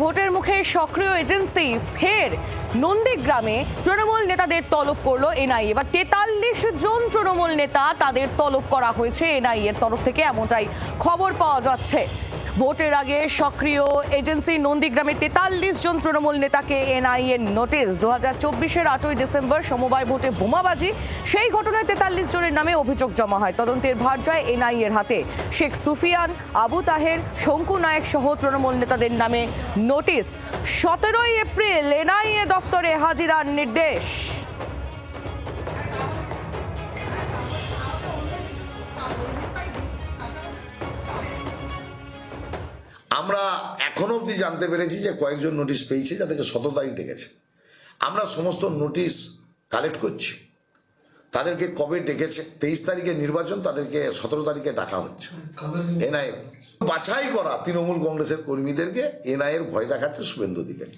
ভোটের মুখে সক্রিয় এজেন্সি ফের নন্দীগ্রামে তৃণমূল নেতাদের তলব করলো এনআইএ। এবার ৪৩ জন তৃণমূল নেতা তাদের তলব করা হয়েছে এনআইএ এর তরফ থেকে, এমনটাই খবর পাওয়া যাচ্ছে। ভোটের আগে সক্রিয় এজেন্সি নন্দীগ্রামে ৪৩ জন তৃণমূল নেতাকে এনআইএ নোটিশ। ২০২৪-এর ৮ই ডিসেম্বর সমবায় ভোটে বোমাবাজি, সেই ঘটনায় ৪৩ জনের নামে অভিযোগ জমা হয়। তদন্তের ভার যায় এনআইএর হাতে। শেখ সুফিয়ান, আবু তাহের, শঙ্কু নায়েক সহ তৃণমূল নেতাদের নামে নোটিশ। ১৭ই এপ্রিল এনআইএ দফতরে হাজিরার নির্দেশ। আমরা এখনো অবধি জানতে পেরেছি যে কয়েকজন নোটিশ পেয়েছে যাদেরকে ১৭ তারিখ ডেকেছে। আমরা সমস্ত নোটিশ কালেক্ট করছি, তাদেরকে কবে ডেকেছে। 23 তারিখে নির্বাচন, তাদেরকে ১৭ তারিখে ডাকা হচ্ছে। এনআইএ বাছাই করা তৃণমূল কংগ্রেসের কর্মীদেরকে এনআইএর ভয় দেখাচ্ছে শুভেন্দু অধিকারী।